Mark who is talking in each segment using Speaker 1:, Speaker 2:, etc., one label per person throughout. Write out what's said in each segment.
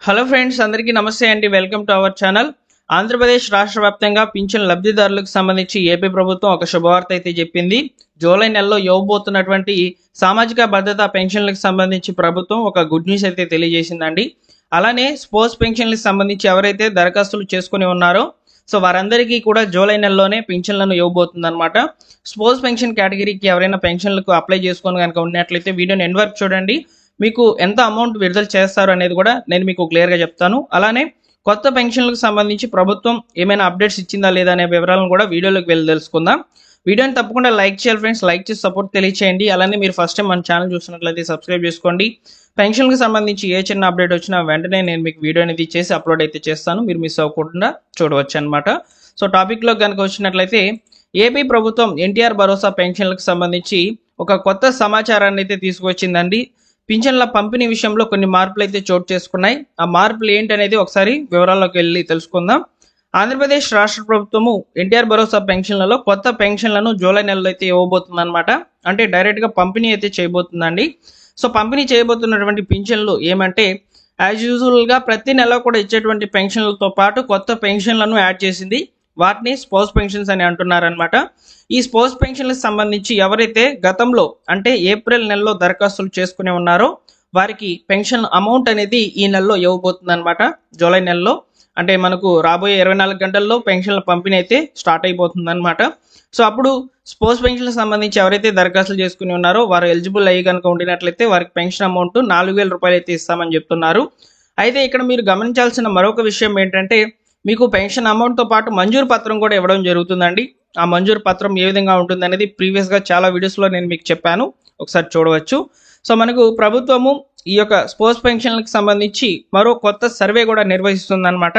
Speaker 1: Hello friends, అందరికీ నమస్తే అండి. Welcome to our channel. Andhra Pradesh రాష్ట్ర వ్యాప్తంగా పింఛన్ లబ్ధిదారులకు సంబంధించి ఏపీ ప్రభుత్వం ఒక శుభవార్త అయితే చెప్పింది. జూలై నెలలో ఇవ్వబోతున్నటువంటి సామాజిక భద్రత పెన్షన్లకు సంబంధించి ప్రభుత్వం ఒక గుడ్ న్యూస్ అయితే తెలియజేసిందండి. అలానే స్పోర్ట్స్ పెన్షన్లకు సంబంధించి ఎవరైతే దరఖాస్తులు చేసుకుని ఉన్నారో సో వారందరికీ కూడా జూలై నెలలోనే పెన్షన్లను ఇవ్వబోతుందన్నమాట. స్పోర్ట్స్ పెన్షన్ కేటగిరీకి ఎవరైనా పెన్షన్లకు అప్లై చేసుకొని కనుక ఉన్నట్లయితే వీడియోని ఎండ్ వరకు చూడండి. మీకు ఎంత అమౌంట్ విడుదల చేస్తారు అనేది కూడా నేను మీకు క్లియర్గా చెప్తాను. అలానే కొత్త పెన్షన్లకు సంబంధించి ప్రభుత్వం ఏమైనా అప్డేట్స్ ఇచ్చిందా లేదా అనే వివరాలను కూడా వీడియోలోకి వెళ్ళి తెలుసుకుందాం. వీడియోని తప్పకుండా లైక్ చేయాలి ఫ్రెండ్స్. లైక్ చేసి సపోర్ట్ తెలియచేయండి. అలానే మీరు ఫస్ట్ టైం మన ఛానల్ చూసినట్లయితే సబ్స్క్రైబ్ చేసుకోండి. పెన్షన్కి సంబంధించి ఏ చిన్న అప్డేట్ వచ్చినా వెంటనే నేను మీకు వీడియో అనేది చేసి అప్లోడ్ అయితే చేస్తాను. మీరు మిస్ అవ్వకుండా చూడవచ్చు అనమాట. సో టాపిక్లో కనుక వచ్చినట్లయితే ఏపీ ప్రభుత్వం ఎన్టీఆర్ భరోసా పెన్షన్లకు సంబంధించి ఒక కొత్త సమాచారాన్ని అయితే తీసుకువచ్చిందండి. పింఛన్ల పంపిణీ విషయంలో కొన్ని మార్పులు అయితే చోటు చేసుకున్నాయి. ఆ మార్పులు ఏంటనేది ఒకసారి వివరాల్లోకి వెళ్ళి తెలుసుకుందాం. ఆంధ్రప్రదేశ్ రాష్ట్ర ప్రభుత్వము ఎన్టీఆర్ భరోసా పెన్షన్లలో కొత్త పెన్షన్లను జూలై నెలలో అయితే ఇవ్వబోతుంది అనమాట. అంటే డైరెక్ట్గా పంపిణీ అయితే చేయబోతుందండి. సో పంపిణీ చేయబోతున్నటువంటి పింఛన్లు ఏమంటే యాజ్ యూజువల్గా ప్రతి నెల కూడా ఇచ్చేటువంటి పెన్షన్లతో పాటు కొత్త పెన్షన్లను యాడ్ చేసింది. వాటిని స్పోర్ట్స్ పెన్షన్స్ అని అంటున్నారనమాట. ఈ స్పోర్ట్స్ పెన్షన్లకు సంబంధించి ఎవరైతే గతంలో అంటే ఏప్రిల్ నెలలో దరఖాస్తులు చేసుకుని ఉన్నారో వారికి పెన్షన్ అమౌంట్ అనేది ఈ నెలలో ఇవ్వబోతుంది అనమాట. జూలై నెలలో అంటే మనకు రాబోయే 24 గంటల్లో పెన్షన్ల పంపిణీ అయితే స్టార్ట్ అయిపోతుంది అనమాట. సో అప్పుడు స్పోర్ట్స్ పెన్షన్లకు సంబంధించి ఎవరైతే దరఖాస్తులు చేసుకుని ఉన్నారో వారు ఎలిజిబుల్ అయ్యి కనుక ఉండినట్లయితే వారికి పెన్షన్ అమౌంట్ 4,000 రూపాయలు అయితే ఇస్తామని చెప్తున్నారు. అయితే ఇక్కడ మీరు గమనించాల్సిన మరొక విషయం ఏంటంటే మీకు పెన్షన్ అమౌంట్తో పాటు మంజూరు పత్రం కూడా ఇవ్వడం జరుగుతుందండి. ఆ మంజూరు పత్రం ఏ విధంగా ఉంటుంది అనేది ప్రీవియస్గా చాలా వీడియోస్లో నేను మీకు చెప్పాను, ఒకసారి చూడవచ్చు. సో మనకు ప్రభుత్వము ఈ యొక్క స్పోర్ట్స్ పెన్షన్లకు సంబంధించి మరో కొత్త సర్వే కూడా నిర్వహిస్తుందన్నమాట.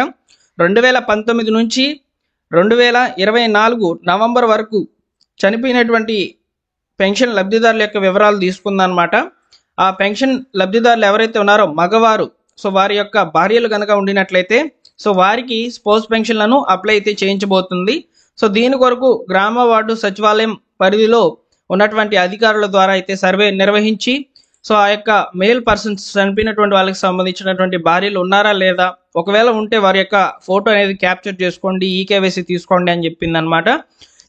Speaker 1: 2019 నుంచి 2024 నవంబర్ వరకు చనిపోయినటువంటి పెన్షన్ లబ్ధిదారుల యొక్క వివరాలు తీసుకుందన్నమాట. ఆ పెన్షన్ లబ్ధిదారులు ఎవరైతే ఉన్నారో మగవారు, సో వారి యొక్క భార్యలు కనుక ఉండినట్లయితే సో వారికి స్పోర్ట్స్ పెన్షన్లను అప్లై అయితే చేయించబోతుంది. సో దీని కొరకు గ్రామ వార్డు సచివాలయం పరిధిలో ఉన్నటువంటి అధికారుల ద్వారా అయితే సర్వే నిర్వహించి సో ఆ యొక్క మేల్ పర్సన్స్ చనిపోయినటువంటి వాళ్ళకి సంబంధించినటువంటి భార్యలు ఉన్నారా లేదా, ఒకవేళ ఉంటే వారి యొక్క ఫోటో అనేది క్యాప్చర్ చేసుకోండి, ఈకేవైసీ తీసుకోండి అని చెప్పిందనమాట.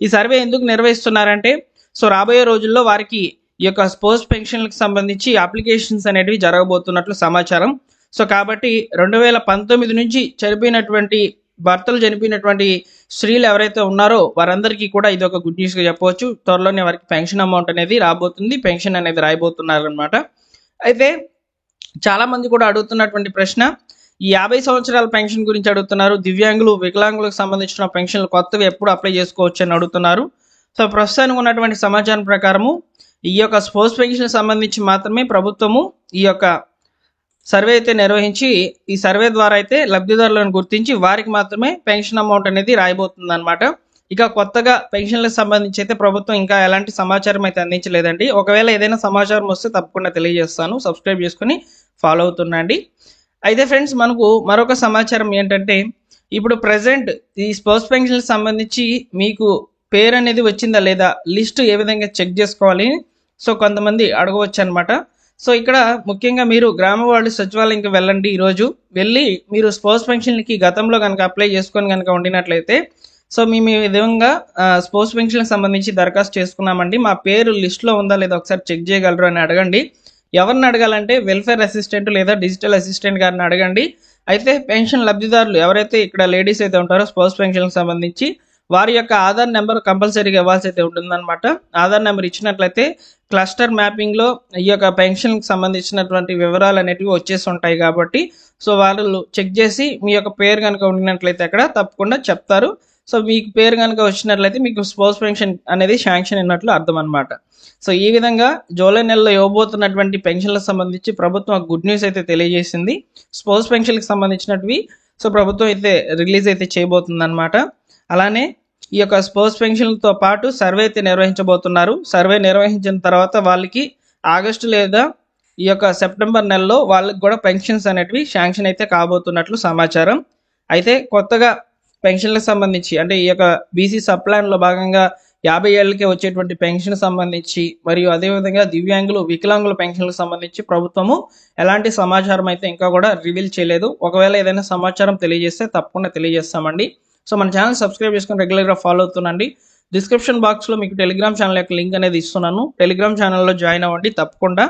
Speaker 1: ఈ సర్వే ఎందుకు నిర్వహిస్తున్నారంటే సో రాబోయే రోజుల్లో వారికి ఈ యొక్క స్పోర్ట్స్ పెన్షన్లకు సంబంధించి అప్లికేషన్స్ అనేవి జరగబోతున్నట్లు సమాచారం. సో కాబట్టి 2019 నుంచి భర్తలు చనిపోయినటువంటి స్త్రీలు ఎవరైతే ఉన్నారో వారందరికీ కూడా ఇది ఒక గుడ్ న్యూస్గా చెప్పవచ్చు. త్వరలోనే వారికి పెన్షన్ అమౌంట్ అనేది రాబోతుంది, పెన్షన్ అనేది రాయబోతున్నారు అనమాట. అయితే చాలా మంది కూడా అడుగుతున్నటువంటి ప్రశ్న ఈ 50 సంవత్సరాల పెన్షన్ గురించి అడుగుతున్నారు. దివ్యాంగులు, వికలాంగులకు సంబంధించిన పెన్షన్లు కొత్తవి ఎప్పుడు అప్లై చేసుకోవచ్చు అని అడుగుతున్నారు. సో ప్రస్తుతానికి ఉన్నటువంటి సమాచారం ప్రకారము ఈ యొక్క స్పోర్ట్స్ పెన్షన్ సంబంధించి మాత్రమే ప్రభుత్వము ఈ యొక్క సర్వే అయితే నిర్వహించి ఈ సర్వే ద్వారా అయితే లబ్ధిదారులను గుర్తించి వారికి మాత్రమే పెన్షన్ అమౌంట్ అనేది రాయబోతుంది అనమాట. ఇక కొత్తగా పెన్షన్లకు సంబంధించి అయితే ప్రభుత్వం ఇంకా ఎలాంటి సమాచారం అయితే అందించలేదండి. ఒకవేళ ఏదైనా సమాచారం వస్తే తప్పకుండా తెలియజేస్తాను. సబ్స్క్రైబ్ చేసుకుని ఫాలో అవుతుండండి. అయితే ఫ్రెండ్స్, మనకు మరొక సమాచారం ఏంటంటే ఇప్పుడు ప్రజెంట్ ఈ స్పోర్ట్స్ పెన్షన్లకు సంబంధించి మీకు పేరు అనేది వచ్చిందా లేదా, లిస్ట్ ఏ విధంగా చెక్ చేసుకోవాలి సో కొంతమంది అడగవచ్చు అనమాట. సో ఇక్కడ ముఖ్యంగా మీరు గ్రామ వార్డు సచివాలయంకి వెళ్ళండి. ఈరోజు వెళ్ళి మీరు స్పోర్ట్స్ పెన్షన్కి గతంలో కనుక అప్లై చేసుకొని కనుక ఉండినట్లయితే సో మేము ఈ విధంగా స్పోర్ట్స్ పెన్షన్కి సంబంధించి దరఖాస్తు చేసుకున్నామండి, మా పేరు లిస్ట్లో ఉందా లేదా ఒకసారి చెక్ చేయగలరు అని అడగండి. ఎవరిని అడగాలంటే వెల్ఫేర్ అసిస్టెంట్ లేదా డిజిటల్ అసిస్టెంట్ గారిని అడగండి. అయితే పెన్షన్ లబ్ధిదారులు ఎవరైతే ఇక్కడ లేడీస్ అయితే ఉంటారో స్పోర్ట్స్ పెన్షన్కి సంబంధించి వారి యొక్క ఆధార్ నెంబర్ కంపల్సరీగా ఇవ్వాల్సి అయితే ఉంటుందన్నమాట. ఆధార్ నెంబర్ ఇచ్చినట్లయితే క్లస్టర్ మ్యాపింగ్లో ఈ యొక్క పెన్షన్కి సంబంధించినటువంటి వివరాలు అనేటివి వచ్చేసి ఉంటాయి. కాబట్టి సో వాళ్ళు చెక్ చేసి మీ యొక్క పేరు కనుక ఉండినట్లయితే అక్కడ తప్పకుండా చెప్తారు. సో మీకు పేరు కనుక వచ్చినట్లయితే మీకు స్పోర్ట్స్ పెన్షన్ అనేది శాంక్షన్ అయినట్లు అర్థం అనమాట. సో ఈ విధంగా జూలై నెలలో ఇవ్వబోతున్నటువంటి పెన్షన్లకు సంబంధించి ప్రభుత్వం గుడ్ న్యూస్ అయితే తెలియజేసింది. స్పోర్ట్స్ పెన్షన్కి సంబంధించినవి సో ప్రభుత్వం అయితే రిలీజ్ అయితే చేయబోతుంది అనమాట. అలానే ఈ యొక్క స్పోర్ట్స్ పెన్షన్లతో పాటు సర్వే అయితే నిర్వహించబోతున్నారు. సర్వే నిర్వహించిన తర్వాత వాళ్ళకి ఆగస్టు లేదా ఈ యొక్క సెప్టెంబర్ నెలలో వాళ్ళకి కూడా పెన్షన్స్ అనేటివి శాంక్షన్ అయితే కాబోతున్నట్లు సమాచారం. అయితే కొత్తగా పెన్షన్లకు సంబంధించి అంటే ఈ యొక్క బీసీ సబ్ ప్లాన్లో భాగంగా 50 ఏళ్ళకే వచ్చేటువంటి పెన్షన్ సంబంధించి మరియు అదేవిధంగా దివ్యాంగులు వికలాంగుల పెన్షన్లకు సంబంధించి ప్రభుత్వము ఎలాంటి సమాచారం అయితే ఇంకా కూడా రివీల్ చేయలేదు. ఒకవేళ ఏదైనా సమాచారం తెలియజేస్తే తప్పకుండా తెలియజేస్తామండి. సో మన ఛానల్ సబ్స్క్రైబ్ చేసుకొని రెగ్యులర్గా ఫాలో అవుతుండండి. డిస్క్రిప్షన్ బాక్స్లో మీకు టెలిగ్రామ్ ఛానల్ యొక్క లింక్ అనేది ఇస్తున్నాను. టెలిగ్రామ్ ఛానల్లో జాయిన్ అవ్వండి. తప్పకుండా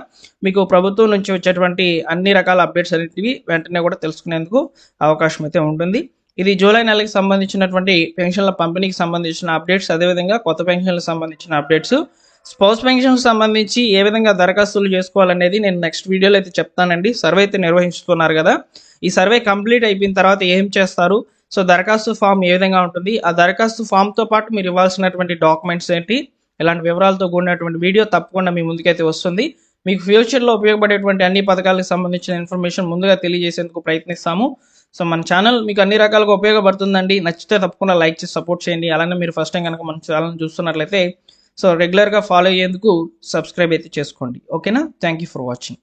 Speaker 1: మీకు ప్రభుత్వం నుంచి వచ్చేటువంటి అన్ని రకాల అప్డేట్స్ అనేటివి వెంటనే కూడా తెలుసుకునేందుకు అవకాశం అయితే ఉంటుంది. ఇది జూలై నెలకి సంబంధించినటువంటి పెన్షన్ల పంపిణీకి సంబంధించిన అప్డేట్స్, అదేవిధంగా కొత్త పెన్షన్లకు సంబంధించిన అప్డేట్స్. స్పౌస్ పెన్షన్ సంబంధించి ఏ విధంగా దరఖాస్తులు చేసుకోవాలనేది నేను నెక్స్ట్ వీడియోలో అయితే చెప్తానండి. సర్వే అయితే నిర్వహిస్తున్నారు కదా, ఈ సర్వే కంప్లీట్ అయిపోయిన తర్వాత ఏం చేస్తారు, సో దరఖాస్తు ఫామ్ ఏ విధంగా ఉంటుంది, ఆ దరఖాస్తు ఫామ్తో పాటు మీరు ఇవ్వాల్సినటువంటి డాక్యుమెంట్స్ ఏంటి, ఇలాంటి వివరాలతో కూడినటువంటి వీడియో తప్పకుండా మీ ముందుకైతే వస్తుంది. మీకు ఫ్యూచర్లో ఉపయోగపడేటువంటి అన్ని పథకాలకు సంబంధించిన ఇన్ఫర్మేషన్ ముందుగా తెలియజేసేందుకు ప్రయత్నిస్తాము. సో మన ఛానల్ మీకు అన్ని రకాలుగా ఉపయోగపడుతుందండి. నచ్చితే తప్పకుండా లైక్ చేసి సపోర్ట్ చేయండి. అలానే మీరు ఫస్ట్ టైం కనుక మన ఛానల్ చూస్తున్నట్లయితే సో రెగ్యులర్గా ఫాలో అయ్యేందుకు సబ్స్క్రైబ్ అయితే చేసుకోండి. ఓకేనా? Thank you for watching.